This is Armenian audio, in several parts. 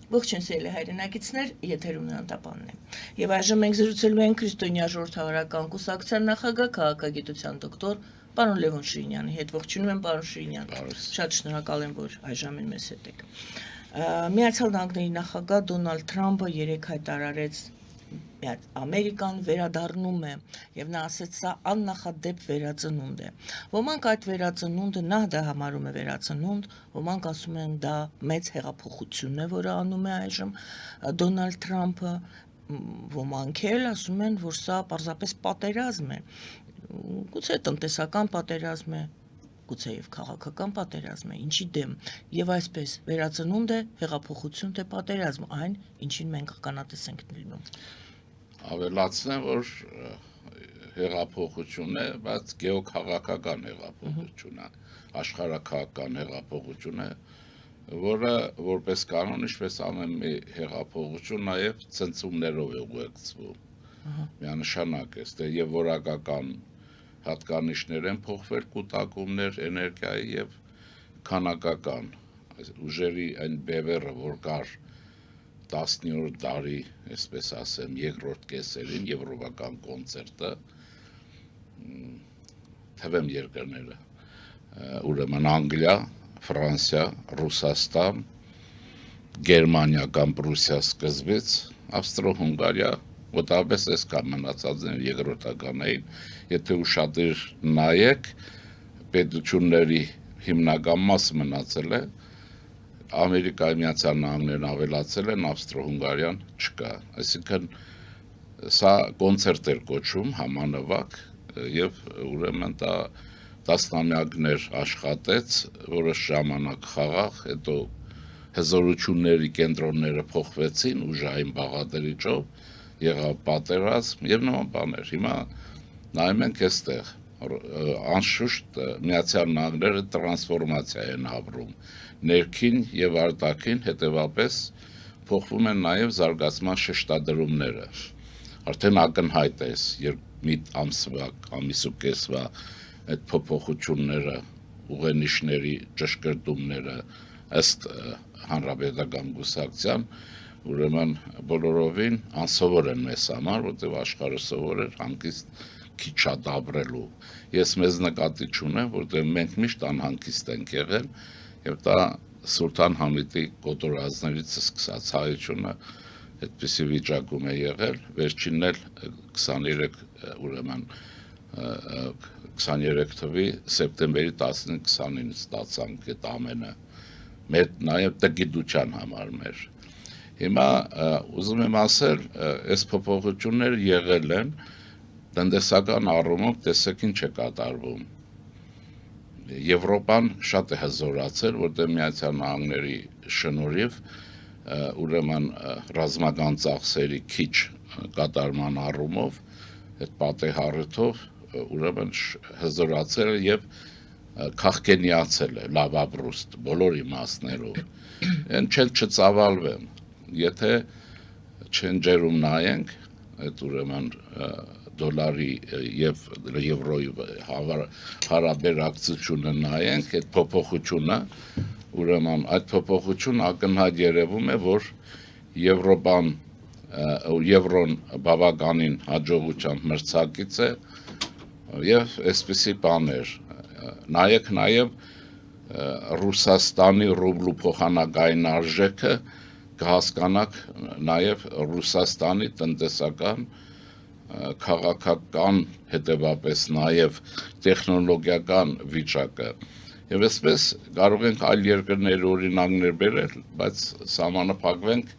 Ողջույն սիրելի հայրենակիցներ, եթերում Անտապանն է։ Եվ այժմ մենք զրուցելու ենք քրիստոնյա ժողովրդավարական կուսակցության նախագահ քաղաքագիտության դոկտոր պարոն Լևոն Շիրինյանի հետ։ Ողջունում եմ, պարոն Շիրինյան։ Շատ շնորհակալ եմ, որ այժմ մեզ հետ եք։ Միացյալ Նահանգների նախագահ Դոնալդ Թրամփը երեկ հայտարարեց Ամերիկան վերադառնում է եւ նա ասաց սա աննախադեպ վերածնունդ է։ Ոմանք այդ վերածնունդը նա դա համարում է վերածնունդ, ոմանք ասում են դա մեծ հեղափոխություն է, որը անում է այժմ Դոնալդ Թրամփը, ոմանք էլ ասում են, որ սա պարզապես պատերազմ է։ Գուցե տնտեսական պատերազմ է, գուցե եւ քաղաքական պատերազմ է, ինչի դեմ, եւ այսպես վերածնունդ է, հեղափոխություն թե պատերազմ, այն, ինչին մենք ականատես ենք լինում։ Ավելացնեմ, որ հեղափոխություն է, բայց գեոքաղաքական հեղափոխություն է, աշխարհաքաղաքական հեղափոխություն է, որը որպես կանոն, ինչպես ամեն մի հեղափոխություն, նաեւ ցնցումներով է ուղեկցվում։ Միանշանակ է, եւ որակական հատկանիշներ են փոխվել կուտակումներ էներգիայի եւ քանակական ուժերի այն բևեռը, որ կար 10-րդ դարի, այսպես ասեմ, երկրորդ կեսերին եվրոպական կոնցերտը թվեմ երկրները, ուրեմն Անգլիա, Ֆրանսիա, Ռուսաստան, Գերմանիա կամ Պրուսիա սկզբից, Ավստրո-Հունգարիա, Ոտաբես այս կամ մնացածներ երկրորդականային, եթե ուշադիր նայեք, պետությունների հիմնական մասը մնացել է, Ամերիկայի Միացյալ Նահանգներն ավելացել են, Ավստրո-Հունգարիան չկա, այսինքն սա կոնցերտ էր կոչվում համանվագ եւ ուրեմն դա տասնամյակներ աշխատեց, որոշ ժամանակ խաղաղ, հետո հզորությունների կենտրոնները փոխվեցին ուժային բաղադրիչով, եղավ պատերազմ եւ նման բաներ։ Հիմա նայում ենք այստեղ, անշուշտ Միացյալ Նահանգները տրանսֆորմացիա են ապրում, ներքին եւ արտաքին, հետեւապես փոխվում են նաեւ զարգացման շեշտադրումները։ Արդեն ակնհայտ է մի ամսվա, ամիսու կեսվա այդ փոփոխությունները, ուղենիշների ճշգրտումները ըստ հանրապետական կուսակցության, ուրեմն բոլորովին անսովոր են մեզ համար, որտեղ աշխարհը սովոր էր հանգիստ քիչ շատ ապրելու։ Ես մեզ նկատի չունեմ, որտեղ մենք միշտ անհանգիստ ենք եղել, եւ դա Սուլթան Համիդի կոտորածներից սկսած հայությունը այդպիսի վիճակում է եղել, վերջինն էլ 23 ուրեմն 23 թվականի սեպտեմբերի 19-29-ից ստացանք այդ ամենը մեր նաեւ տգիտության համար մեր։ Հիմա ուզում եմ ասել, այս փոփոխությունները եղել են տնտեսական առումով, տեսեք ինչ է կատարվում։ Եվրոպան շատ է հզորացել, որտեղ Միացյալ Նահանգների շնորհիվ ուրեմն ռազմական ծախսերի քիչ կատարման առումով այդ պատեհառիթով ուրեմն հզորացել եւ քաղքենիացել է լավաբրուստ բոլոր իմաստներով։ Այն չեն չծավալվեն, եթե չենջերում նայենք, այդ ուրեմն դոլարի եւ եվրոյի հարաբերակցությունը նայենք, այդ փոփոխությունը, ուրեմն այդ փոփոխությունը ակնհայտ երևում է, որ Եվրոպան եվրոն բավականին հաջողությամբ մրցակից է եւ այսպիսի բաներ։ Նայեք նաեւ Ռուսաստանի ռուբլու փոխանակային արժեքը կհասկանաք նաեւ Ռուսաստանի տնտեսական քաղաքական հետեւապես նաեւ տեխնոլոգիական վիճակը եւ այսպես կարող ենք այլ երկրների օրինակներ բերել, բայց սահմանափակվենք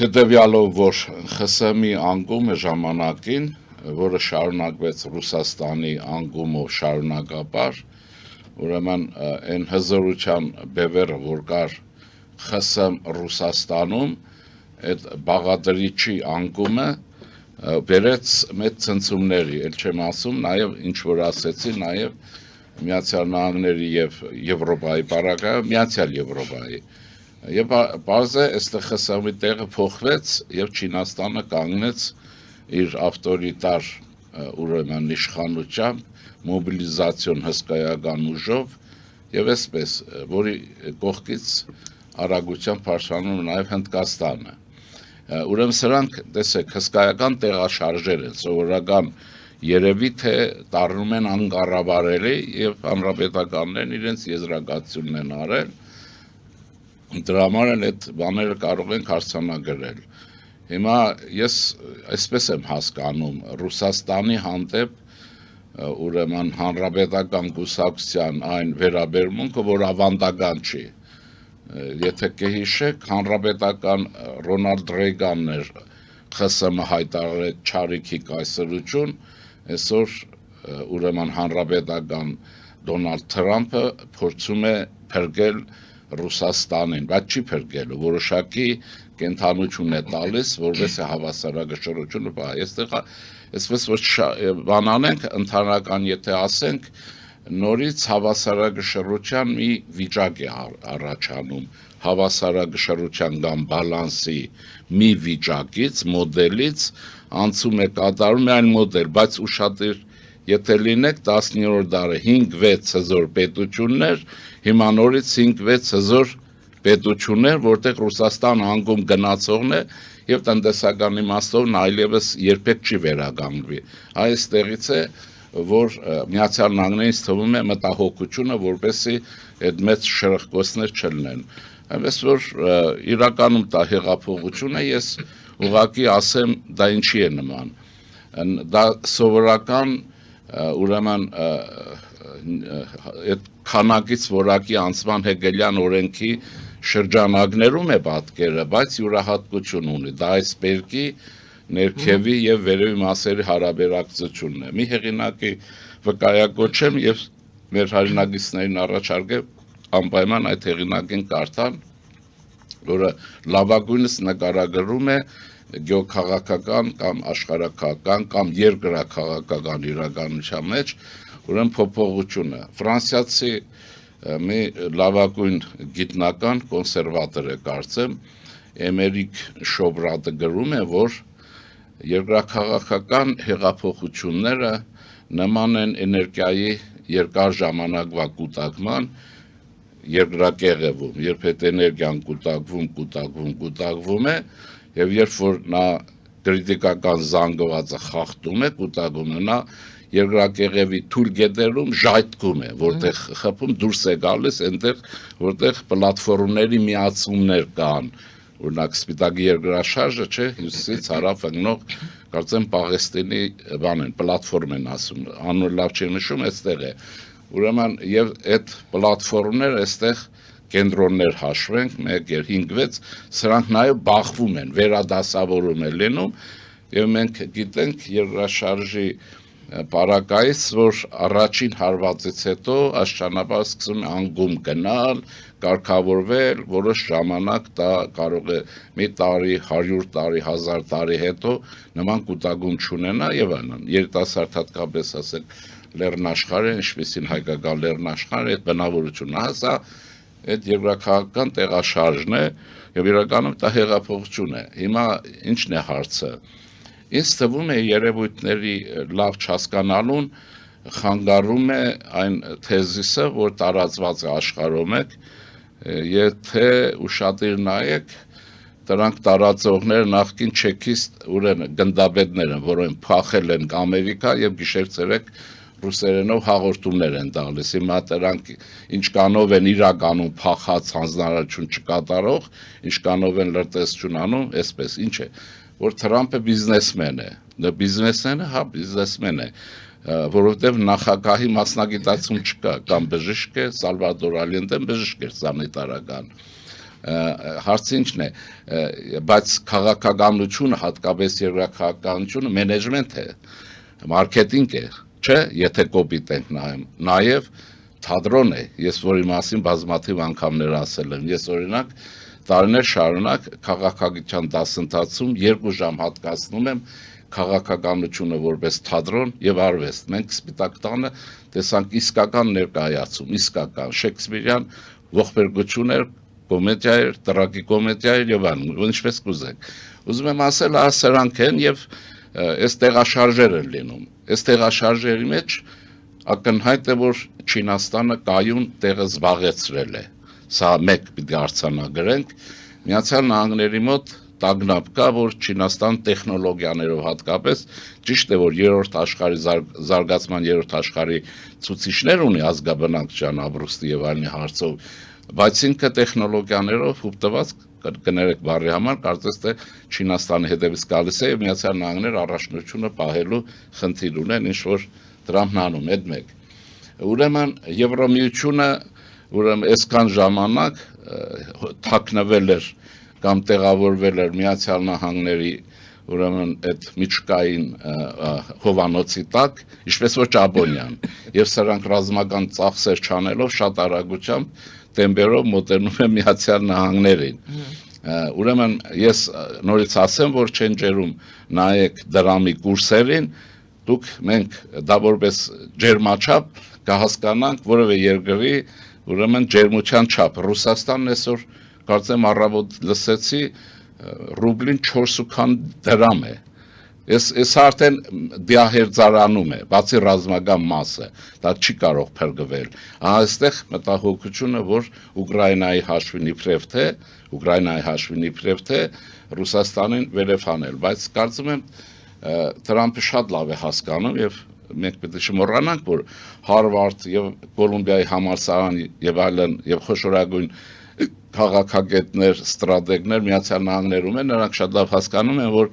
հետեւյալով, որ ԽՍՀՄ-ի անկումը ժամանակին, որը շարունակվեց Ռուսաստանի անկումով շարունակապար, ուրեմն այն հզորության բևեռը, որ կար ԽՍՀՄ Ռուսաստանում, այդ բաղադրիչի անկումը բերեց մեծ ցնցումների, ել չեմ ասում, նաեւ ինչ որ ասեցի, նաեւ Միացյալ Նահանգների եւ Եվրոպայի պարագայում Միացյալ Եվրոպայի։ Եվ բարձ է, այստեղ ԽՍՀՄ-ի տեղը փոխվեց եւ Չինաստանը կանգնեց իր ավտորիտար ուրեմն իշխանությամբ, մոբիլիզացիոն հսկայական ուժով եւ այսպես, որի կողքից արագությամբ բարձրանում նաև Հնդկաստանը։ Ուրեմն սրանք, տեսեք, հսկայական տեղաշարժեր են, սովորական երևի թե դառնում են անկառավարելի եւ հանրապետականներն իրենց եզրակացությունն են արել։ Դրա համար էլ այդ բաները կարող են հարցանագրել։ Հիմա ես այսպես եմ հասկանում Ռուսաստանի հանդեպ ուրեմն հանրապետական կուսակցության այն վերաբերմունքը, որ ավանդական չի։ Եթե կհիշեք, հանրապետական Ռոնալդ Ռեյգանն էր ԽՍՀՄ հայտարարեց չարիքի կայսրություն, այսօր ուրեմն հանրապետական Դոնալդ Թրամփը փորձում է փրկել Ռուսաստանին, բայց չի փրկելու, որոշակի կենթանություն է տալիս, որովհետեւ հավասարակշռությունը բա այսպես որ բան անենք, ընդհանրական եթե ասենք, նորից հավասարակշռության մի վիճակ է առաջանում, հավասարակշռության կամ բալանսի մի վիճակից, մոդելից անցում է կատարում է այն մոդել, բայց ուշադիր եթե լինեք 19-րդ դարը 5-6 հզոր պետություններ, հիմա նորից 5-6 հզոր պետություններ, որտեղ Ռուսաստան անկում գնացողն է եւ տնտեսական իմաստով այլևս երբեք չի վերականգնվի։ Այստեղից է որ Միացյալ Նահանգներից թվում է մտահոգությունը, որպեսզի այդ մեծ շրխկոցներ չլինեն։ Այնպես որ իրականում դա հեղափոխությունը ես ուղղակի ասեմ դա ինչի է նման։ Դա սովորական ուրեմն այդ քանակից որակի անցման հեգելյան օրենքի շրջանակներում է պատկերը, բայց յուրահատկություն ունի։ Դա այս բերքի ներքևի եւ վերևի մասերի հարաբերակցությունն է։ Մի հեղինակի վկայակոչեմ եւ մեր հայրենագիցներին առաջարկեմ անպայման այդ հեղինակին կարդան, որը լավագույնս նկարագրում է գեոքաղաքական կամ աշխարհաքաղաքական կամ երկրաքաղաքական իրականության մեջ ուրեմն փոփոխությունը։ Ֆրանսիացի մի լավագույն գիտնական կոնսերվատոր է կարծեմ, Էմերիկ Շոբրատը գրում է, որ երկրաքաղաքական հեղափոխությունները նման են էներգիայի երկար ժամանակվա կուտակման երկրակեղևում, երբ այդ էներգիան կուտակվում է, եւ երբ որ նա կրիտիկական զանգվածը խախտում է, կուտակում է, նա երկրակեղևի թույլ գետերում ժայթքում է, որտեղ խփում դուրս է գալիս, այնտեղ որտեղ պլատֆորմների միացումներ կան, օրինակ Սպիտակի երկրաշարժը, չէ, հյուսիսից հարավ ընկնող, կարծեմ Պաղեստինի բան են, պլատֆորմ են ասում, անունը լավ չի նշում, այստեղ է։ Ուրեմն եւ այդ պլատֆորմները այստեղ կենտրոններ հաշվենք 1, 2, 5, 6, սրանք նաեւ բախվում են, վերադասավորում է լինում եւ մենք գիտենք երկրաշարժի պարակայից, որ առաջին հարվածից հետո աշխանաբար սկսում է անգում գնալ, կարգավորվել, որոշ ժամանակ դա կարող է մի տարի, 100 տարի, 1000 տարի հետո նման կուտակում չունենա եւ այլն։ Երիտասարդ հատկապես ասենք լեռնաշխարհը, ինչպեսին հայկական լեռնաշխարհը, այդ բնավորությունը հասա, այդ երկրաքաղաքական տեղաշարժն է եւ իրականում դա հեղափոխություն է։ Հիմա ի՞նչն է հարցը։ Ինձ թվում է երևույթների լավ չհասկանալուն խանգարում է այն թեզիսը, որ տարածված է աշխարհում եք, եթե ուշադիր նայեք, դրանք տարածողները նախկին չեքիստ ուրեմն գնդապետներ են, որոնք փախել են Ամերիկա եւ գիշեր-ցերեկ ռուսերենով հաղորդումներ են տալիս։ Հիմա դրանք ինչ կանով են իրականում փախած հանձնարարություն չկատարող, ինչ կանով են լրտեսություն անում, այսպես ինչ է, որ Թրամփը բիզնեսմեն է։ Դա բիզնեսմենը, հա, բիզնեսմեն է, որովհետև նախագահի մասնագիտացում չկա, կամ բժիշկ է, Սալվադոր Ալիենտեն բժիշկ էր սանիտարական։ Հարցը ինչն է, բայց քաղաքականությունը, հատկապես երկրաքաղաքականությունը մենեջմենտ է, մարքեթինգ է, չէ, եթե կոպիտ ենք նայում, նաև թատրոն է, ես որի մասին բազմաթիվ անգամներ ասել եմ, ես օրինակ տարիներ շարունակ քաղաքագիտության դասընթացում 2 ժամ հատկացնում եմ քաղաքականությունը որպես թատրոն եւ արվեստ։ Մենք Սպիտակ տանը տեսանք իսկական ներկայացում, իսկական Շեքսպիրյան ողբերգություններ, կոմեդիա էր, տրագիկոմեդիա էր եւ այլն, ինչպես կուզեք։ Ուզում եմ ասել, սրանք են եւ այս տեղաշարժեր են լինում։ Այս տեղաշարժերի մեջ ակնհայտ է, որ Չինաստանը կայուն տեղը զբաղեցրել է։ սա մեկ պիտի արձանագրենք, Միացյալ Նահանգների մոտ տագնապ կա, որ Չինաստան տեխնոլոգիաներով հատկապես ճիշտ է, որ երրորդ աշխարհի զարգացման երրորդ աշխարհի ցուցիչներ ունի ազգաբնակչության ապրուստի եւ այլնի հարցով, բայց ինքը տեխնոլոգիաներով հուպտված կներեք բառի համար, կարծես թե Չինաստանի հետևից գալիս է եւ Միացյալ Նահանգները առաջնությունը պահելու խնդիր ունեն, ինչ որ Տրամփն անում է, այդ մեկ։ Ուրեմն Եվրամիությունը այսքան ժամանակ թաքնվել էր կամ տեղավորվել էր Միացյալ Նահանգների ուրեմն այդ միջկային հովանոցի տակ, ինչպես որ Ճապոնիան, եւ սրանք ռազմական ծախսեր չանելով շատ արագությամբ տեմպերով մոտենում են Միացյալ Նահանգներին։ Ուրեմն ես նորից ասեմ, որ չենջերում նայեք դրամի կուրսերին, դուք մենք դա որպես ջերմաչափ կհասկանանք որևէ երկրի ուրեմն ջերմության չափ։ Ռուսաստանն այսօր կարծեմ առավոտ լսեցի ռուբլին 4.8 դրամ է։ Այս արդեն դիահերձարանում է, բացի ռազմական մասը, դա չի կարող փրկվել։ Այստեղ մտահոգությունը, որ Ուկրաինայի հաշվին իբրև թե Ռուսաստանին վերև հանել, բայց կարծում եմ Տրամփը շատ լավ է հասկանում եւ մենք պետք է չմոռանանք, որ Հարվարդ եւ Կոլումբիայի համալսարան եւ այլն եւ խոշորագույն քաղաքագետներ, ստրատեգներ Միացյալ Նահանգներում են, նրանք շատ լավ հասկանում են, որ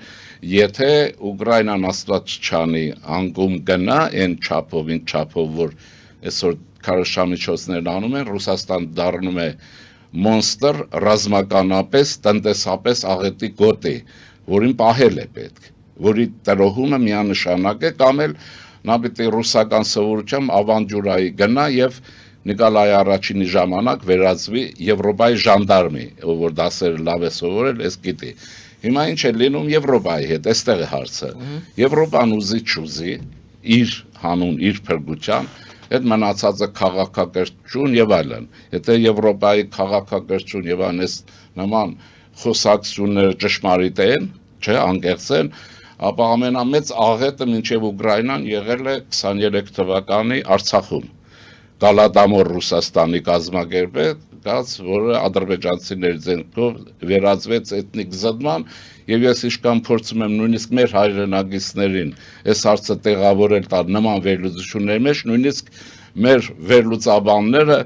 եթե Ուկրաինան աստված չանի անկում գնա այն չափով, որ այսօր քարոզչամիջոցներն անում են, Ռուսաստան դառնում է մոնստր ռազմականապես, տնտեսապես աղետի գոտի, որին պահել է պետք, որի տրոհումը միանշանակ է, կամ էլ նա պիտի ռուսական սովորությամբ ավանջուրայի գնա եւ Նիկոլայ առաջինի ժամանակ վերածվի Եվրոպայի ժանդարմի, որ դասերը լավ է սովորել, այս գիտի։ Հիմա ինչ է լինում Եվրոպայի հետ, այստեղ է հարցը։ Եվրոպան ուզի չուզի, իր հանուն, իր փրկության, այդ մնացածը քաղաքակրթություն եւ այլն։ Եթե Եվրոպայի քաղաքակրթություն եւ այլն նման խոսակցությունները ճշմարիտ են, չէ, անկեղծ են, ապա ամենամեծ աղետը մինչև Ուկրաինան եղել է 23 թվականի Արցախում։ Գալադամոր Ռուսաստանի կազմակերպած, որը ադրբեջանցիների ձեռքով վերածվեց էթնիկ զդման, եւ ես իշքան փորձում եմ նույնիսկ մեր հայրենագիցներին այս հարցը տեղավորել տալ նման վերլուծությունների մեջ, նույնիսկ մեր վերլուծաբանները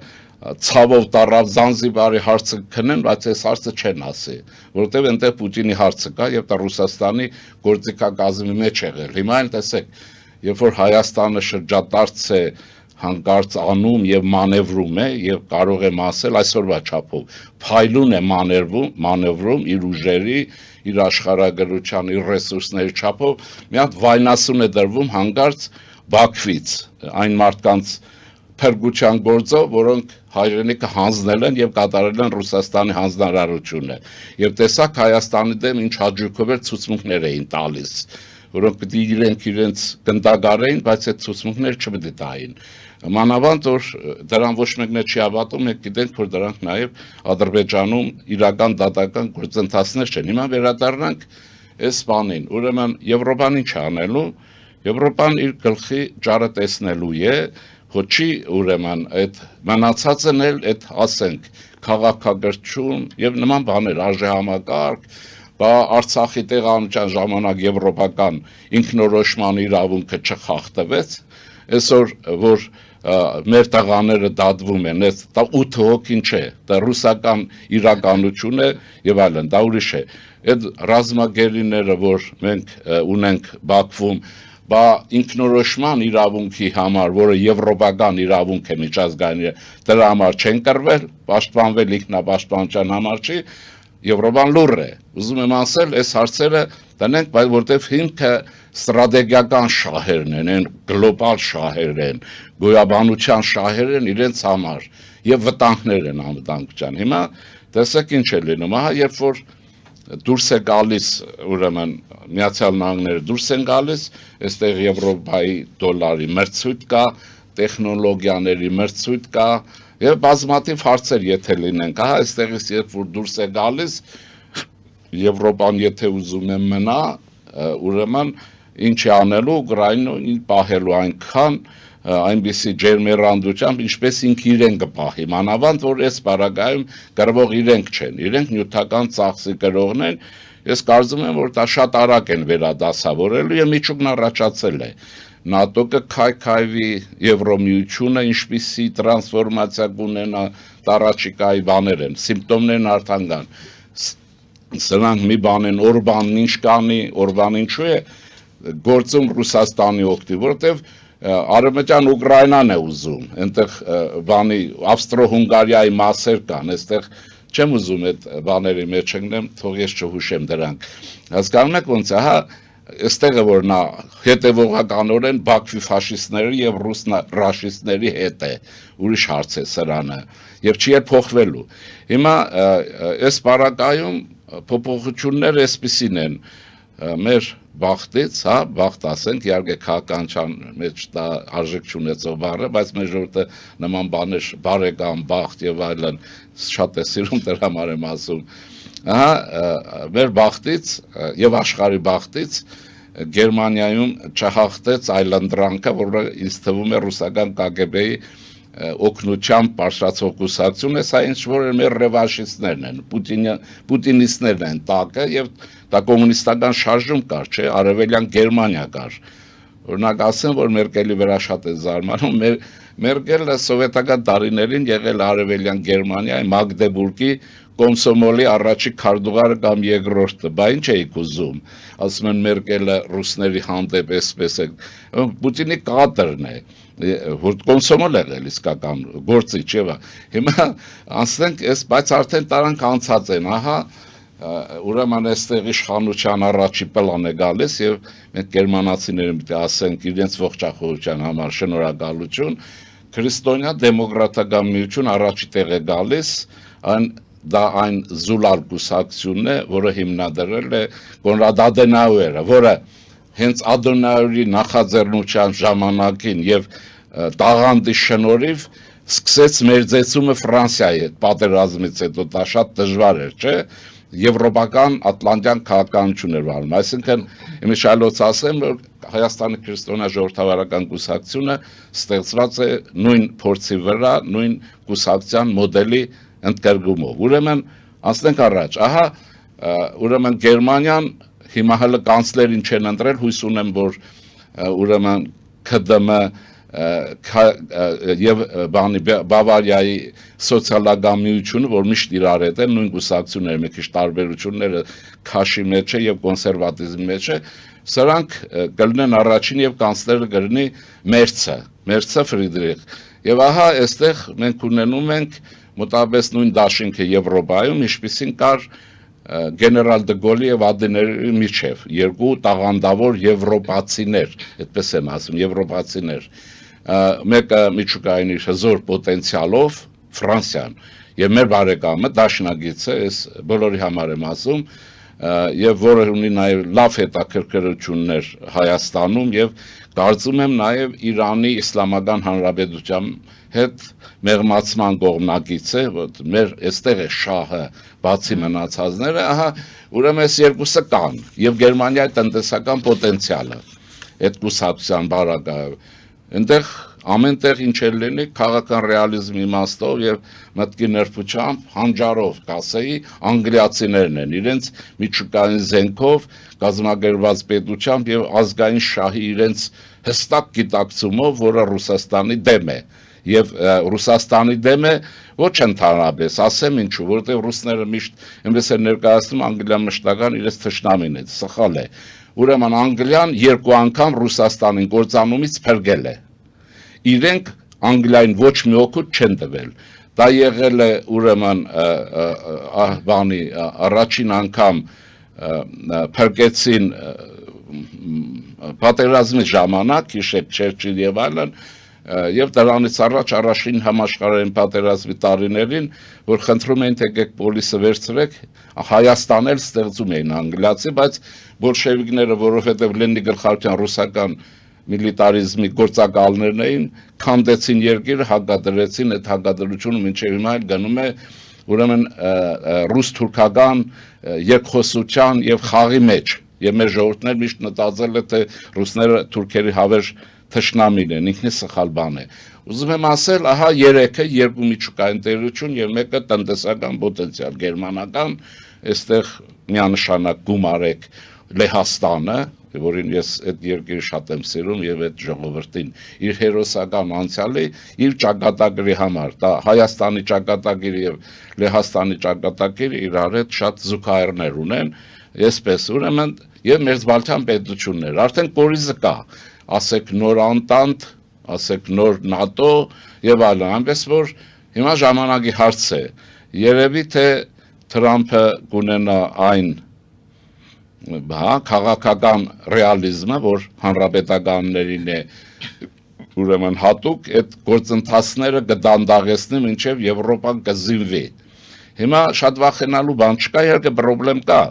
ցավով տարավ Զանզիբարի հարցը քնեն, բայց այս հարցը չեն ասի, որովհետեւ այնտեղ Պուտինի հարցը կա եւ դա Ռուսաստանի գործիքակազմի մեջ եղել։ Հիմա էլ տեսեք, երբ որ Հայաստանը շրջադարձ է հանկարծ անում եւ մանևրում է եւ կարող եմ ասել այսօրվա չափով փայլուն է մանևրում իր ուժերի, իր աշխարհագրության, իր ռեսուրսների չափով մի հատ վայնասուն է դրվում հանկարծ Բաքվից այն մարդկանց փրկության գործով, որոնք հայրենիքը հանձնել են եւ կատարել են Ռուսաստանի հանձնարարությունը եւ տեսակ Հայաստանի դեմ ինչ հաջողքով ցուցմունքներ էին տալիս, որոնք պիտի իրենց գնդագարեին, բայց այդ ցուցմունքները չպետք է տային։ Մանավանդ որ դրան ոչ մեկն չի հավատում, մենք գիտենք, որ դրանք նաև Ադրբեջանում իրական դատական գործընթացներ չեն։ Հիմա վերադառնանք այս բանին։ Ուրեմն Եվրոպան ինչ անելու, Եվրոպան իր գլխի ճարը տեսնելու է, հոչի ուրեմն այդ մնացածն էլ այդ ասենք քաղաքակրթություն եւ նման բաներ, արժեհամակարգ, բա Արցախի տեղանության ժամանակ եվրոպական ինքնորոշման իրավունքը չխախտվեց, այսօր որ մեր տղաները դատվում են, այս 8 հոգին չէ, դա ռուսական իրականություն է եւ այլն, դա ուրիշ է։ Այդ ռազմագերիները, որ մենք ունենք Բաքվում, բա ինքնորոշման իրավունքի համար, որը եվրոպական իրավունք է միջազգային, դրա համար չեն կռվել, պաշտպանվել ինքնապաշտպանության համար չի, Եվրոպան լուր է։ Ուզում եմ ասել, այս հարցերը տնենք, բայց որտեվ հիմքը ստրատեգիական շահերն են, գլոբալ շահեր են, գոյաբանության շահեր են իրենց համար եւ վտանգներ են անվտանգության։ Հիմա տեսեք ինչ է լինում, ահա երբ որ դուրս է գալիս, ուրեմն Միացյալ Նահանգները դուրս են գալիս, այստեղ Եվրոպայի դոլարի մրցույթ կա, տեխնոլոգիաների մրցույթ կա եւ բազմաթիվ հարցեր եթե լինենք, ահա այստեղից երբ որ դուրս է գալիս Եվրոպան եթե ուզում է մնա, ուրեմն ինչ է անելու Ուկրաինան պահելու այնքան այնպիսի ջերմեռանդությամբ, ինչպես ինքը իրեն կպահի, մանավանդ որ այս պարագայում կրվող իրենք չեն, իրենք նյութական ծախսի կրողն են, ես կարծում եմ, որ դա շատ արագ են վերադասավորելու եւ միջուկն առաջացել է։ ՆԱՏՕ կքայքայվի, Եվրոմիությունը ինչպիսի տրանսֆորմացիա կունենա, տարաճիկայի բաներ են, սիմպտոմներն արդեն կան։ Սրանք մի բան են, Օրբանն ինչ կանի, Օրբան ինչու է գործում Ռուսաստանի օգտի, որովհետև Արևմտյան Ուկրաինան է ուզում, այնտեղ բանի Ավստրո-Հունգարիայի մասեր կան, այստեղ չեմ ուզում այդ բաների մեջ ընկնեմ, թող ես չհուշեմ դրանք։ Հասկանում եք ոնց է, հա, այստեղը որ նա հետևողականորեն Բաքվի ֆաշիստների եւ ռուս ռաշիստների հետ է, ուրիշ հարց է սրանը, եւ չի էլ փոխվելու։ Հիմա այս պարագայում փոփոխությունները այսպիսին են մեր բախտից, հա, բախտ ասենք, իհարկե քաղաքականության մեջ դա արժեք չունեցող բառ է, բայց մեր ժողովուրդը նման բաներ բարեկամ, բախտ եւ այլն շատ է սիրում, դրա համար եմ ասում։ Ահա մեր բախտից եւ աշխարհի բախտից Գերմանիայում չհաղթեց այլանդրանքը, որը ինձ թվում է ռուսական KGB-ի օգնությամբ բարձրացող կուսակցություն է, սա ինչ որ մեր ռևանշիստներն են, պուտինիստներն են տակը եւ դա կոմունիստական շարժում կար, չէ, արևելյան Գերմանիա կար։ Օրինակ ասեմ, որ Մերկելի վրա շատ է զարմանում, Մերկելը սովետական տարիներին եղել արևելյան Գերմանիայի Մագդեբուրգի Կոմսոմոլի առաջի քարտուղարը կամ երկրորդը, բա ինչ էիք ուզում, ասում են Մերկելը ռուսների հանդեպ էսպես է, Պուտինի կադրն է, որ Կոմսոմոլ եղել իսկական գործիչ եւ հիմա անցնենք, բայց արդեն տարանք անցած են, ահա ուրեմն այստեղ իշխանության առաջի պլան է գալիս եւ մենք գերմանացիները պիտի ասենք իրենց ողջախոհության համար շնորհակալություն, քրիստոնյա դեմոկրատական միություն առաջի տեղ է գալիս, դա այն զուլալ կուսակցությունն է, որը հիմնադրել է Կոնրադ Ադենաուերը, որը հենց Ադենաուերի նախաձեռնության ժամանակին եւ տաղանդի շնորհիվ սկսեց մերձեցումը Ֆրանսիայի հետ պատերազմից հետո, դա շատ դժվար էր, չէ՞, եվրոպական ատլանտյան քաղաքականություն էր վարում, այսինքն իմիշալոց ասեմ, որ Հայաստանի քրիստոնյա ժողովրդավարական կուսակցությունը ստեղծված է նույն փորձի վրա, նույն կուսակցության մոդելի ընդգրկումով։ Ուրեմն անցնենք առաջ, ահա ուրեմն Գերմանիան հիմա հələ կանցլերին չեն ընտրել, հույս ունեմ, որ ուրեմն ԿԴՄ եւ Բավարիայի սոցիալական միությունը, որ միշտ իրար հետ են, նույն կուսակցությունները, մի քիչ տարբերությունները քաշի մեջ է եւ կոնսերվատիզմի մեջ է, սրանք կլինեն առաջին եւ կանցլերը կլինի Մերցը Ֆրիդրիխ։ Եվ ահա այստեղ մենք ունենում ենք մոտավորապես նույն դաշինքը Եվրոպայում, ինչպիսին կար գեներալ դե Գոլի եւ Ադեների միջև, երկու տաղանդավոր եվրոպացիներ, այդպես են ասում, եվրոպացիներ, մեկը միջուկային իր հզոր պոտենցիալով Ֆրանսիան եւ մեր բարեկամը դաշնակիցը, այս բոլորի համար եմ ասում, եւ որը ունի նաեւ լավ հետաքրքրություններ Հայաստանում եւ կարծում եմ նաեւ Իրանի Իսլամական Հանրապետության հետ մեղմացման կողմնակից է, որ մեր այստեղ է շահը, բացի մնացածները, ահա ուրեմն այս երկուսը կան եւ Գերմանիայի տնտեսական պոտենցիալը այդ կուսակցության բարակայով այնտեղ ամենտեղ ինչ էլ լինի քաղաքական ռեալիզմի իմաստով եւ մտքի նրբությամբ հանճարով կասեի անգլիացիներն են իրենց միջուկային զենքով կազմակերպված պետությամբ եւ ազգային շահի իրենց հստակ գիտակցումով, որը Ռուսաստանի դեմ է եւ Ռուսաստանի դեմ է ոչ ընդհանրապես, ասեմ ինչու, որովհետեւ ռուսները միշտ այնպես են ներկայացնում Անգլիան մշտական իրենց թշնամին է, սխալ է։ Ուրեմն Անգլիան երկու անգամ Ռուսաստանին կործանումից փրկել է։ Իրենք Անգլիային ոչ մի օգուտ չեն տվել։ Դա եղել է ուրեմն բանի առաջին անգամ փրկեցին պատերազմի ժամանակ, հիշեք Չերչիլ եւ այլն, եւ դրանից առաջ առաջին համաշխարհային պատերազմի տարիներին, որ խնդրում էին թե եկեք պոլիսը վերցրեք, Հայաստան էլ ստեղծում էին անգլիացի, բայց բոլշևիկները, որովհետեւ Լենինի գլխավորության ռուսական միլիտարիզմի գործակալներն էին, քանդեցին երկիրը, հակադրեցին, այդ հակադրությունը մինչև հիմա էլ գնում է ուրեմն ռուս-թուրքական երկխոսության եւ խաղի մեջ, եւ մեր ժողովուրդները միշտ մտածել է թե ռուսները թուրքերի հավերժ թշնամին են, ինքն է սխալ բան է։ Ուզում եմ ասել, ահա երեքը երկու միջուկային տերություն եւ մեկը տնտեսական պոտենցիալ գերմանական, այստեղ միանշանակ գումարեք Լեհաստանը, որին ես այդ երկիրը շատ եմ սիրում եւ այդ ժողովրդին իր հերոսական անցյալի իր ճակատագրի համար, դա Հայաստանի ճակատագիրը եւ Լեհաստանի ճակատագիրը իրար հետ շատ զուգահեռներ ունեն, այսպես ուրեմն եւ Մերձբալթյան պետություններ, արդեն կորիզը կա, ասեք նոր անտանտ, ասեք նոր ՆԱՏՕ եւ այլն, այնպես որ հիմա ժամանակի հարց է, երևի թե Թրամփը կունենա այն քաղաքական ռեալիզմը, որ հանրապետականներին է ուրեմն հատուկ այդ գործընթացները կդանդաղեցնի մինչև Եվրոպան կզինվի։ Հիմա շատ վախենալու բան չկա, իհարկե խնդրեմ կա,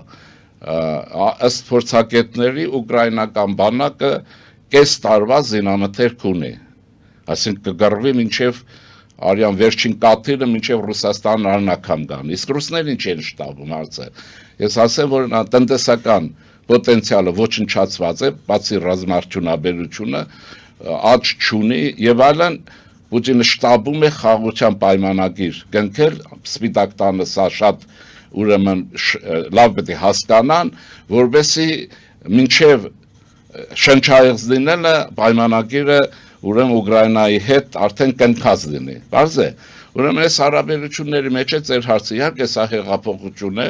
ըստ փորձագետների ուկրաինական բանակը կես տարվա զինամթերք ունի, այսինքն կգռվի մինչև արյան վերջին կաթիլը մինչև Ռուսաստան արնակամ գան, իսկ ռուսներին չեն շտաբում հարցը։ Ես ասեմ, որ տնտեսական պոտենցիալը ոչնչացված է, բացի ռազմաարդյունաբերությունը, աճ չունի եւ այլն, Պուտինը շտաբում է խաղաղության պայմանագիր կնքել, Սպիտակ տանը սա շատ ուրեմն լավ պետք է հասկանան, որովհետեւ մինչև շնչայց լինելը պայմանագիրը ուրեմն Ուկրաինայի հետ արդեն կնքած լինի։ Բարձ է։ Ուրեմն այս հարաբերությունների մեջ է ձեր հարցը, իհարկե սա հեղափոխություն է,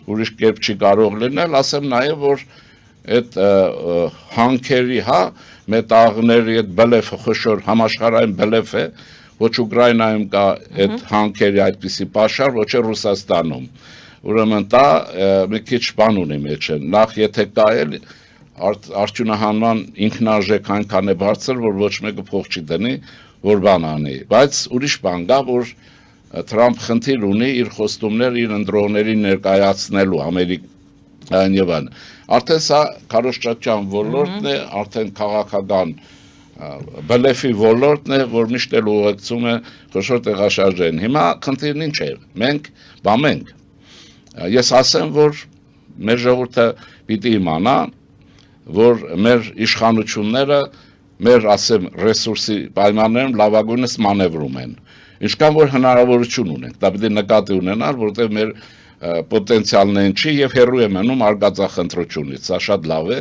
ուրիշ կերպ չի կարող լինել, ասեմ նաև որ այդ հանքերի, մետաղների այդ բլեֆը խոշոր համաշխարհային բլեֆ է, ոչ Ուկրաինայում կա այդ հանքերի այդպիսի պաշար, ոչ է Ռուսաստանում։ Ուրեմն դա մի քիչ բան ունի մեջ է։ Նախ եթե կա էլ արդյունահանման ինքնարժեք այնքան է բարձր, որ ոչ մեկը փող չի դնի, որ բան անի։ Բայց ուրիշ բան կա, որ Թրամփ խնդիր ունի իր խոստումները իր ընտրողներին ներկայացնելու Ամերիկան եւ այլն։ Արդեն սա քարոզչական ոլորտն է, արդեն քաղաքական բլեֆի ոլորտն է, որ միշտ էլ ուղեկցում է խոշոր տեղաշարժերին։ Հիմա խնդիրն ինչ է։ Մենք ես ասեմ, որ մեր ժողովուրդը պիտի իմանա, որ մեր իշխանությունները մեր ասեմ ռեսուրսի պայմաններում լավագույնս մանևրում են։ Ինչքան որ հնարավորություն ունենք, դա պետք է նկատի ունենալ, որտեղ մեր պոտենցիալն չի եւ հեռու է մնում արգածախնդրությունից, սա շատ լավ է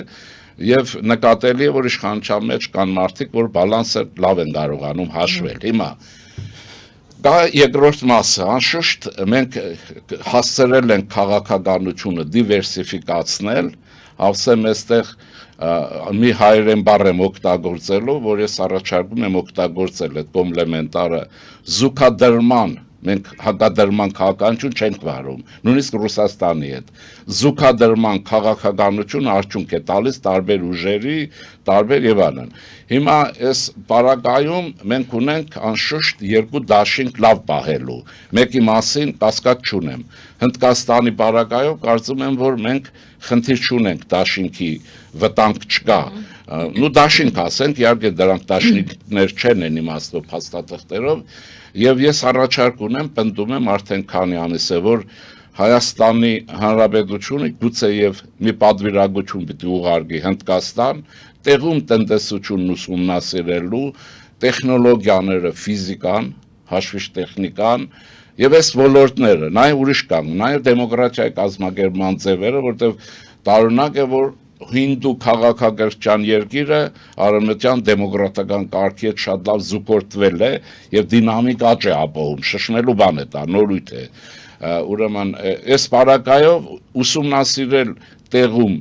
եւ նկատելի է, որ իշխանության մեջ կան մարդիկ, որ բալանսը լավ են կարողանում հաշվել։ Հիմա դա երկրորդ մասը, անշուշտ մենք հասցրել ենք քաղաքականությունը դիվերսիֆիկացնել, ասեմ այստեղ մի հայերեն բառ եմ օգտագործելու, որ ես առաջարկում եմ օգտագործել այդ կոմպլեմենտարը զուգադրման, մենք հակադրման քաղաքականություն չենք վարում, նույնիսկ Ռուսաստանի հետ։ Զուգադրման քաղաքականությունը արդյունք է տալիս տարբեր ուժերի, տարբեր եւ այլն։ Հիմա այս պարագայում մենք ունենք անշուշտ երկու դաշինք լավ պահելու։ Մեկի մասին կասկած չունեմ։ Հնդկաստանի պարագայում կարծում եմ, որ մենք խնդիր չունենք դաշինքի վտանգ չկա։ Նու դաշինք ասենք, իհարկե դրանք դաշինքներ չեն են իմաստով փաստաթղթերով, եւ ես առաջարկ ունեմ, պնդում եմ արդեն քանի ամիս է, որ Հայաստանի Հանրապետությունը գուցե եւ մի պատվիրակություն պիտի ուղարկի Հնդկաստան, տեղում տնտեսությունն ուսումնասիրելու, տեխնոլոգիաները, ֆիզիկան, հաշվիչ տեխնիկան եւ այս ոլորտները, նաեւ ուրիշ կան, նաեւ դեմոկրատիայի կազմակերպման ձևերը, որտեղ տարօրինակ է, որ հինդու քաղաքակրթության երկիրը արևմտյան դեմոկրատական կարգի հետ շատ լավ զուգորդվել է եւ դինամիկ աճ է ապահովում, շշմելու բան է դա, նորույթ է։ Ուրեմն այս պարագայով ուսումնասիրել տեղում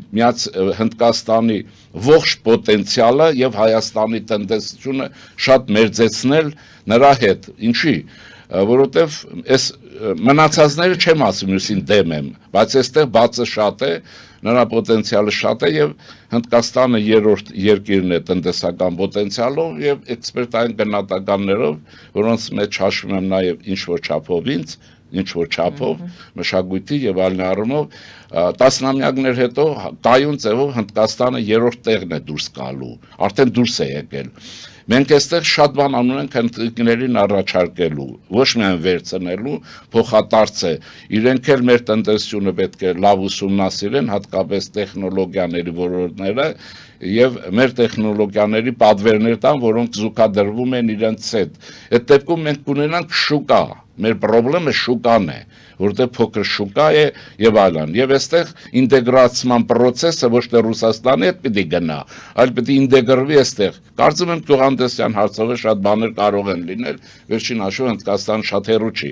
Հնդկաստանի ողջ պոտենցիալը եւ Հայաստանի տնտեսությունը շատ մերձեցնել նրա հետ։ Ինչի՞, որովհետեւ այս մնացածները չեմ ասում, ուսին դեմ եմ, բայց այստեղ բացը շատ է, նրա պոտենցիալը շատ է եւ Հնդկաստանը երրորդ երկիրն է տնտեսական պոտենցիալով եւ էքսպերտային գնահատականներով, որոնց մեջ հաշվում եմ նաեւ ինչ որ չափով ինձ ինչ որ չափով մշակույթի եւ այլն առումով տասնամյակներ հետո կայուն ձևով Հնդկաստանը երրորդ տեղն է դուրս գալու, արդեն դուրս է եկել։ Մենք այստեղ շատ բան անում ենք հնդիկներին առաջարկելու, ոչ միայն վերցնելու, փոխադարձ է, իրենք էլ մեր տնտեսությունը պետք է լավ ուսումնասիրեն, հատկապես տեխնոլոգիաների ոլորտները եւ մեր տեխնոլոգիաների պատվերներ տան, որոնք զուգադրվում են իրենց հետ։ Այդ դեպքում մենք կունենանք շուկա, մեր խնդրը շուկան է, որտեղ փոքր շուկա է եւ այլն։ Եվ այստեղ ինտեգրացման process-ը ոչ թե Ռուսաստանի հետ պիտի գնա, այլ պիտի ինտեգրվի այստեղ։ Կարծում եմ Գյուղանդեսյան հարցով շատ բաներ կարող են լինել, վերջին հաշվով Հնդկաստանը շատ հեռու չի։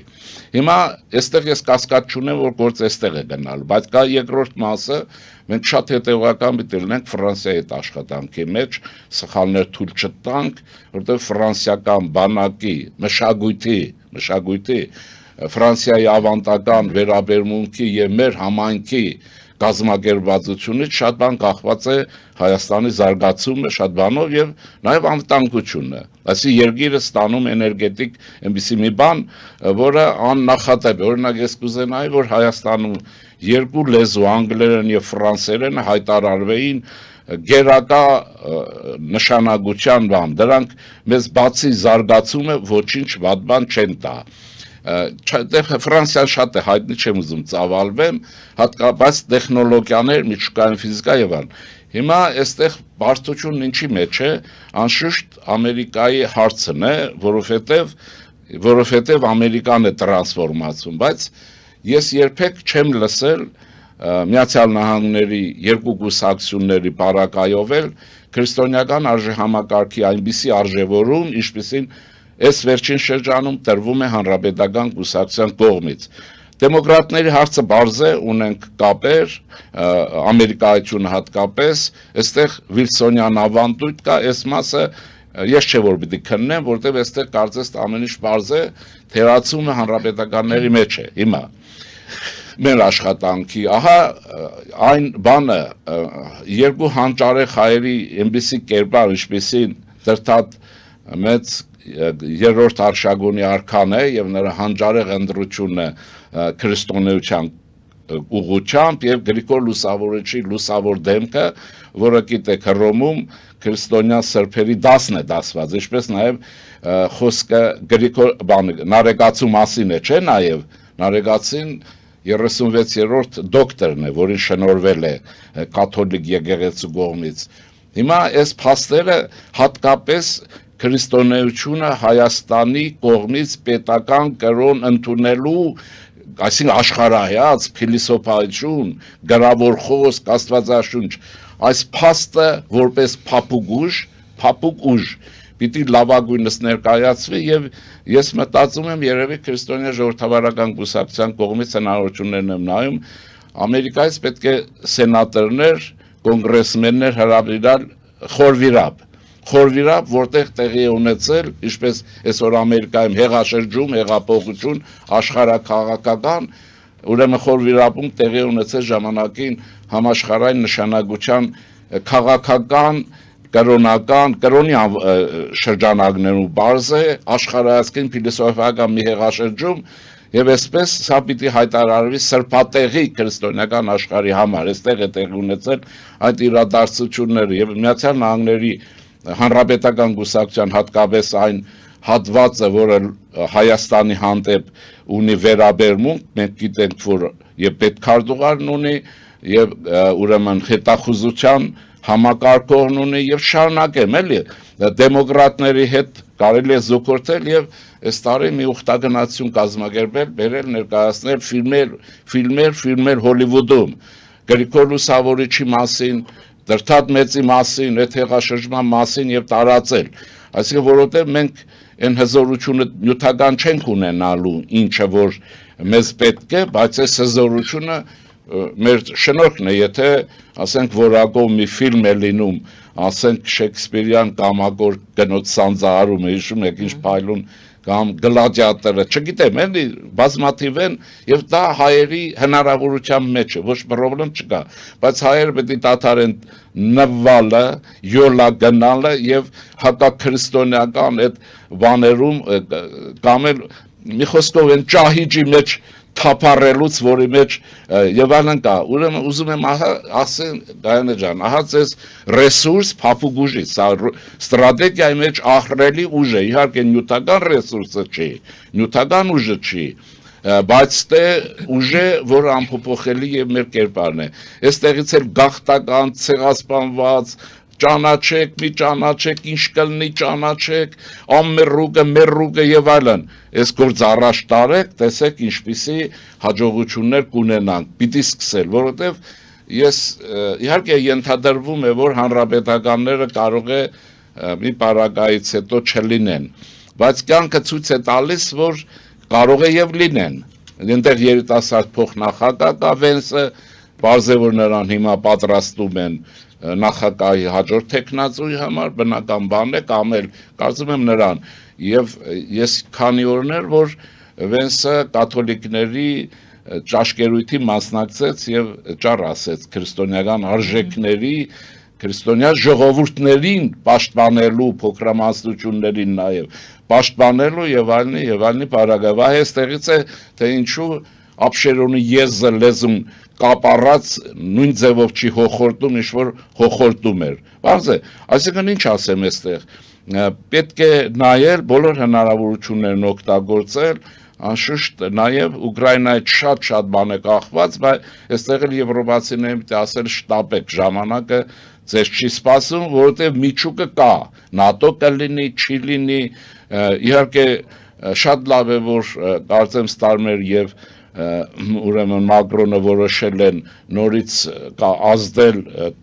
Հիմա այստեղ ես կասկած չունեմ, որ գործ այստեղ է գնալու, բայց կա երկրորդ մասը, մենք շատ հետևական պիտի լինենք Ֆրանսիայի հետ աշխատանքի մեջ, սխալներ թույլ չտանք, որտեղ ֆրանսիական բանակի մշակույթի Ֆրանսիայի ավանդական վերաբերմունքի եւ մեր համայնքի կազմակերպվածությունից շատ բան կախված է Հայաստանի զարգացումը շատ բանով եւ նաեւ անվտանգությունը։ Այսինքն երկիրը ստանում էներգետիկ այնպիսի մի բան, որը աննախադեպ է։ Օրինակ ես կուզենայի, որ Հայաստանում երկու լեզու անգլերեն եւ ֆրանսերեն հայտարարվեին գերակա նշանակության բան։ Դրանք մեզ բացի զարգացումը ոչինչ վատ բան չեն տա։ Ֆրանսիան շատ է հայտնի, չեմ ուզում ծավալվեմ, հատկապես տեխնոլոգիաներ, միջուկային ֆիզիկա եւ այլն։ Հիմա այստեղ բարդությունն ինչի մեջ է, անշուշտ Ամերիկայի հարցն է, որովհետեւ Ամերիկան է տրանսֆորմացում, բայց ես երբեք չեմ լսել Միացյալ Նահանգների երկու կուսակցությունների բարակայով էլ քրիստոնեական արժեհամակարգի այնպիսի արժևորում, ինչպիսին այս վերջին շրջանում տրվում է հանրապետական կուսակցության կողմից։ Դեմոկրատների հարցը բարձ է, ունենք կապեր, Ամերիկայությունը հատկապես, այստեղ Վիլսոնյան ավանդույթ կա, այս մասը ես չէ որ պիտի քննեմ, որտեղ այստեղ կարծես ամեն ինչ բարձ է, թերացումը հանրապետականների մեջ է։ Հիմա մեր աշխատանքի, ահա այն բանը երկու հանճարեղ հայերի այնպիսի կերպար, ինչպիսին Տրթատ մեծ երրորդ արշագունի արքան է եւ նրա հանճարեղ ընտրությունը քրիստոնեության ուղղությամբ եւ Գրիգոր Լուսավորիչի լուսավոր դեմքը, որը գիտեք Հռոմում քրիստոնյա սրբերի դասն է դասված, ինչպես նաեւ խոսքը Գրիգոր Նարեկացու մասին է, չէ՞ նաեւ Նարեկացին 36-րդ դոկտորն է, որին շնորհվել է կաթոլիկ եկեղեցու կողմից։ Հիմա այս փաստերը հատկապես քրիստոնեությունը Հայաստանի կողմից պետական կրոն ընդունելու, այսինքն աշխարհայաց փիլիսոփայություն, գրավոր խոսք, աստվածաշունչ, այս փաստը որպես փափուկ ուժ պիտի լավագույնս ներկայացվի եւ ես մտածում եմ երևի քրիստոնյա ժողովրդավարական կուսակցության կողմից հնարավորություններն եմ նայում Ամերիկայից պետք է սենատորներ, կոնգրեսմեններ հրավիրալ խորվիրապ, որտեղ տեղի է ունեցել, ինչպես այսօր Ամերիկայում հեղաշրջում, հեղափոխություն, աշխարհաքաղաքական, ուրեմն խորվիրապում տեղի ունեցել ժամանակին համաշխարհային նշանակության քաղաքական կրոնի շրջանակներում բարձ է աշխարհայացքին փիլիսոփայական մի հեղաշրջում եւ այսպես սա պիտի հայտարարվի սրբատեղի քրիստոնեական աշխարհի համար այստեղ է տեղի ունեցել այդ իրադարձությունները եւ Միացյալ Նահանգների հանրապետական կուսակցության հատկապես այն հատվածը, որը Հայաստանի հանդեպ ունի վերաբերմունք, մենք գիտենք, որ եւ պետքարտուղարն ունի եւ ուրեմն հետախուզության համակարգողն ունի եւ շարունակեմ էլի դեմոկրատների հետ կարելի է զուգորդել եւ այս տարի մի ուխտագնացություն կազմակերպել, բերել ներկայացնել ֆիլմեր Հոլիվուդում Գրիգոր Լուսավորիչի մասին, Տրթատ մեծի մասին, այդ հեղաշրջման մասին եւ տարածել։ Այսինքն որովհետեւ մենք այն հզորությունը նյութական չենք ունենալու, ինչը որ մեզ պետք է, բայց այս հզորությունը մեր շնորհքն է, եթե ասենք որակով մի ֆիլմ է լինում, ասենք Շեքսպիրյան կամագոր գնոց սանձահարումը, հիշում եք ինչ փայլուն կամ գլադիատորը, չգիտեմ, էլի բազմաթիվ են եւ դա հայերի հնարավորության մեջ է, ոչ պրոբլեմ չկա, բայց հայերը պետք է դադարեն նվալը, յոլա գնալը եւ հակաքրիստոնեական այդ բաներում կամ էլ մի խոսքով են ճահիճի մեջ թափառելուց, որի մեջ եւ այլն կա։ Ուրեմն ուզում եմ ասել Գայանե ջան, ահա ձեզ ռեսուրս փափուկ ուժի, սա ստրատեգիայի մեջ ահռելի ուժ է, իհարկե նյութական ռեսուրսը չի, նյութական ուժը չի, բայց դե ուժը, որը անփոփոխելի եւ մեր կերպարն է։ Այստեղից էլ գաղթական, ցեղասպանված ճանաչեք, մի ճանաչեք, ինչ կլինի ճանաչեք, ամեր ռուգը եւ այլն։ Այս գործ առաջ տարեք, տեսեք ինչպիսի հաջողություններ կունենանք։ Պիտի սկսել, որովհետեւ ես իհարկե ենթադրվում է, որ հանրապետականները կարող է մի պարագայից հետո չլինեն, բայց կյանքը ցույց է տալիս, որ կարող է եւ լինեն։ Այնտեղ երիտասարդ փոխնախագահ կա Վենսը, բարձր որ նրան հիմա պատրաստում են նախագահի հաջորդ տեխնացուի համար, բնական բան է, կամ էլ կարծում եմ նրան, եւ ես քանի օրներ որ Վենսը կաթոլիկների ճաշկերույթի մասնակցեց եւ ճառ ասեց քրիստոնեական արժեքների, քրիստոնյա ժողովուրդներին պաշտպանելու, փոքրամասնություններին նաեւ պաշտպանելու եւ այլնի պարագայվ։ Այստեղից է թե ինչու ապշերոնի եզը լեզուն կապառած նույն ձևով չի հոխորտում, ինչ որ հոխորտում էր։ Բարձ է, այսինքն ինչ ասեմ այստեղ, պետք է նայել բոլոր հնարավորություններն օգտագործել, անշուշտ նաև Ուկրաինայից շատ բան է կախված, բայց այստեղ էլ եվրոպացիներին պետք է ասել շտապեք, ժամանակը ձեզ չի սպասում, որովհետև միջուկը կա, ՆԱՏՕ կլինի, չի լինի, իհարկե շատ լավ է, որ կարծեմ ստարմեր եւ ուրեմն Մակրոնը որոշել են նորից ազդել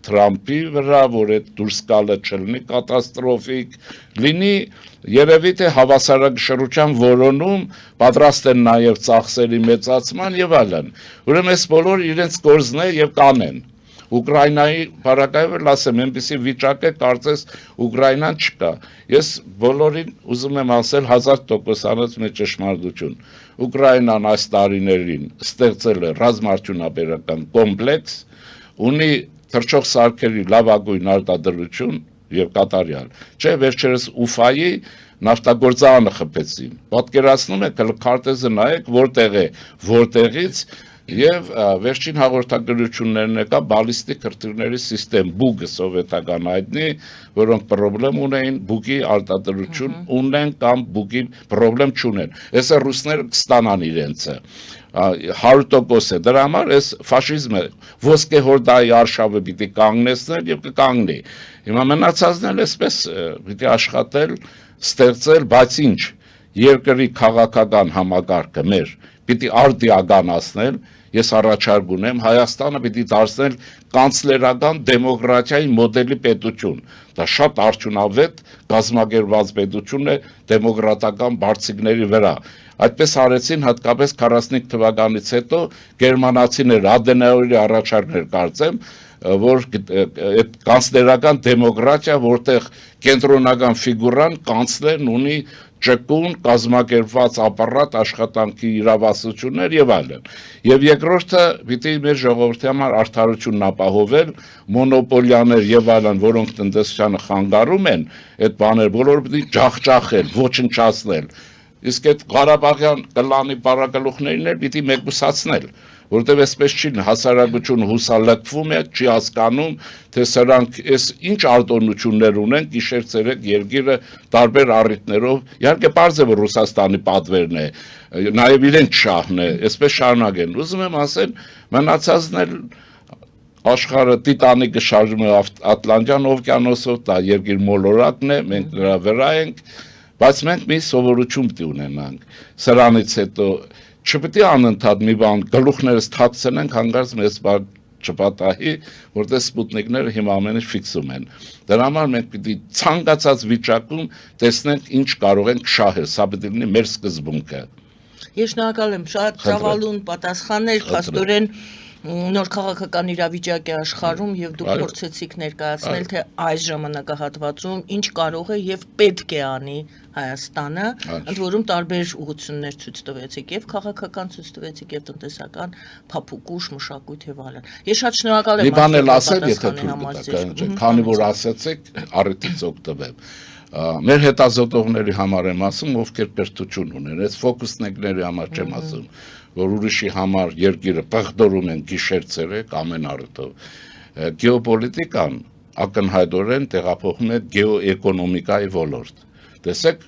Թրամփի վրա, որ այդ դուրս գալը չլինի կատաստրոֆիկ, լինի երևի թե հավասարակշռության որոնում, պատրաստ են նաև ծախսերի մեծացման եւ այլն։ Ուրեմն այս բոլոր իրենց գործն է եւ կանեն։ Ուկրաինայի բարակայով ասեմ, այնպիսի վիճակ է, կարծես Ուկրաինան չկա։ Ես բոլորին ուզում եմ ասել 1000% մեջ ճշմարտություն։ Ուկրաինան այս տարիներին ստեղծել է ռազմաարդյունաբերական կոմպլեքս, ունի թռչող սարքերի լավագույն արտադրություն եւ կատարյալ։ Չէ, վերջերս Ուֆայի նավթագործարանը խփեցին։ Պատկերացնում եք, քարտեզը նայեք, որտեղ է, որտեղից Եվ վերջին հաղորդագրություններն եկա բալիստիկ հրթիռների սիստեմ բուգը սովետական հայտնի, որոնք պրոբլեմ ունեին, բուգի արտադրություն ունեն կամ բուգի պրոբլեմ չունեն։ Այսը ռուսները կստանան իրենցը 100% է։ Դրա համար այս ֆաշիզմը ոսկե հորդայի արշավը պիտի կանգնեցնել եւ կկանգնի։ Հիմա մնացածն էլ այսպես պիտի աշխատել, ստեղծել, բայց ինչ երկրի քաղաքական համակարգը մեր պիտի արդիականացնել, ես առաջարկ ունեմ, Հայաստանը պիտի դարձնել կանցլերական դեմոկրատիայի մոդելի պետություն, դա շատ արդյունավետ կազմակերպված պետություն է դեմոկրատական բարձիկների վրա, այդպես արեցին հատկապես 45 թվականից հետո գերմանացիներ Ադենաուերի առաջարկներ կարծեմ, որ այդ կանցլերական դեմոկրատիա, որտեղ կենտրոնական ֆիգուրան կանցլերն ունի ճկուն կազմակերպված ապարատ աշխատանքի իրավասություններ եւ այլն։ Եվ երկրորդը պիտի մեր ժողովրդի համար արդարությունն ապահովել, մոնոպոլիաներ եւ այլն, որոնք տնտեսությանը խանգարում են, այդ բաներ բոլորը պիտի ջախջախել, ոչնչացնել։ Իսկ այդ Ղարաբաղյան կլանի պարագլուխներին էլ պիտի մեկուսացնել, որտեղ այսպես չի հասարակությունը հուսալքվում է, չի հասկանում, թե սրանք այս ինչ արտոնություններ ունեն, գիշեր ցերեկ երկիրը տարբեր առիթներով, իհարկե պարզ է, որ Ռուսաստանի պատվերն է, նաև իրենց շահն է, այսպես շարունակեն։ Ուզում եմ ասել, մնացածն էլ աշխարհը Տիտանիկը շարժում է Ատլանտյան օվկիանոսով, դա երկիր մոլորակն է, մենք դրա վրա ենք, բայց մենք մի սովորություն պետք է ունենանք։ Սրանից հետո չպետք է անընդհատ մի բան գլուխներս թաքցնենք, հանգարց մեզ բան չպատահի, որտեղ սպուտնիկները հիմա ամեն ինչ ֆիքսում են։ Դրա համար մենք պիտի ցանկացած վիճակում տեսնենք ինչ կարող ենք շահել, սա պետք է լինի մեր սկզբունքը։ Ես շնորհակալ եմ, շատ ծավալուն պատասխաններ, փաստորեն նոր քաղաքական իրավիճակ է աշխարհում եւ դուք փորձեցիք ներկայացնել, թե այս ժամանակահատվածում ինչ կարող է եւ պետք է անի Հայաստանը, ընդ որում տարբեր ուղղություններ ցույց տվեցիք եւ քաղաքական ցույց տվեցիք եւ տնտեսական փափուկուշ, մշակույթ եւ այլն։ Ես շատ շնորհակալ եմ։ Մի բան էլ ասել, եթե թույլ տաք, քանի որ ասացեք, առիթից օգտվեմ։ Մեր հետազոտողների համար եմ ասում, ովքեր կրթություն ունեն, այս ֆոկուսնիկների համար չեմ ասում, որ ուրիշի համար երկիրը պղտորում են գիշեր-ցերեկ ամեն առթով։ Գեոպոլիտիկան ակնհայտորեն տեղափոխում է գեոէկոնոմիկայի ոլորտ։ Տեսեք,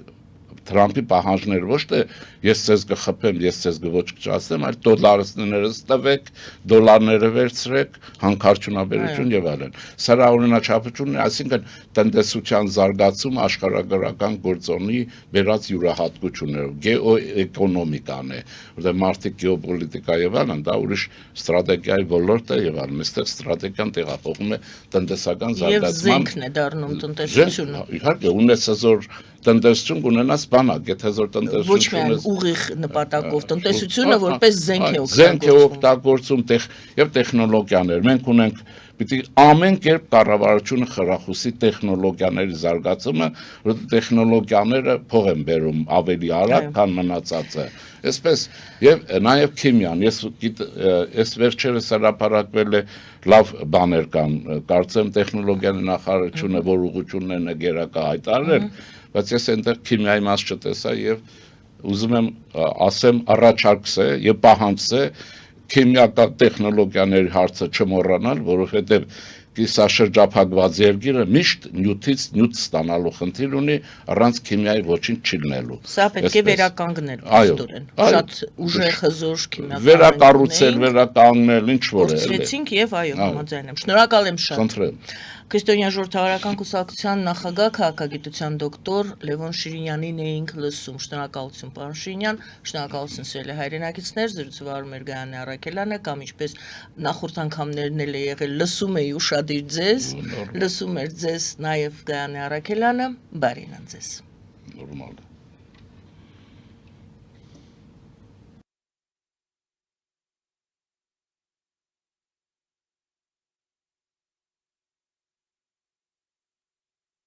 Թրամփի պահանջները ոչ թե ես ձեզ կխփեմ, ես ձեզ ոչ կճասեմ, այլ դոլարներս տվեք, դոլարները վերցրեք, հանքարդյունաբերություն եւ այլն։ Սրա օրինաչափությունն է, այսինքն տնտեսության զարգացում աշխարհագրական գործոնի վերած յուրահատկություններով, գեոէկոնոմիկան է, որտեղ մարդիկ գեոպոլիտիկա եւ այլն, դա ուրիշ ստրատեգիայի ոլորտ է եւ այլն, այստեղ ստրատեգիան տեղափոխում է տնտեսական Եվ զարգացման։ զենքն է դառնում տնտեսությունը։ Իհարկե, ունեցածոր տնտեսություն կունենաս բանակ, եթե զոր Ոչ տնտեսություն միայն ուղիղ նպատակով տնտեսությունը որպես զենք է զենք է օգտագործվում։ օգտագործում եւ տեխնոլոգիաներ։ Մենք ունենք պիտի ամեն կերպ կառավարությունը խրախուսի տեխնոլոգիաների զարգացումը, որովհետեւ տեխնոլոգիաները փող են բերում ավելի արագ, քան մնացածը։ Այսպես եւ նաեւ քիմիան, ես վերջերս հրապարակվել է լավ բաներ կան, կարծեմ տեխնոլոգիայի նախարարությունը որ ուղղություններն է գերակա հայտարարել, բայց ես այնտեղ քիմիայի մաս չտեսա եւ ուզում եմ ասեմ առաջարկս է եւ պահանջս է քիմիական տեխնոլոգիաների հարցը չմոռանալ, որովհետեւ կիսաշրջափակված երկիրը միշտ նյութից նյութ ստանալու խնդիր ունի առանց քիմիայի ոչինչ չլինելու։ Սա պետք է վերականգնել փաստորեն։ Շատ ուժեղ հզոր քիմիական վերակառուցել, վերականգնել, ինչ որ է։ Խոսեցինք եւ այո, համաձայն եմ։ Շնորհակալ եմ շատ։ Խնդրեմ։ Քրիստոնյա ժողովրդավարական կուսակցության նախագահ քաղաքագիտության դոկտոր Լևոն Շիրինյանին էինք լսում։ Շնորհակալություն, պարոն Շիրինյան, շնորհակալություն սիրելի հայրենակիցներ, զրուցվարում էր Գայանե Առաքելյանը, կամ ինչպես նախորդ անգամներն էլ է եղել, լսում էի ուշադիր ձեզ, լսում էր ձեզ նաև Գայանե Առաքելյանը, բարին ձեզ։ Նորմալ է։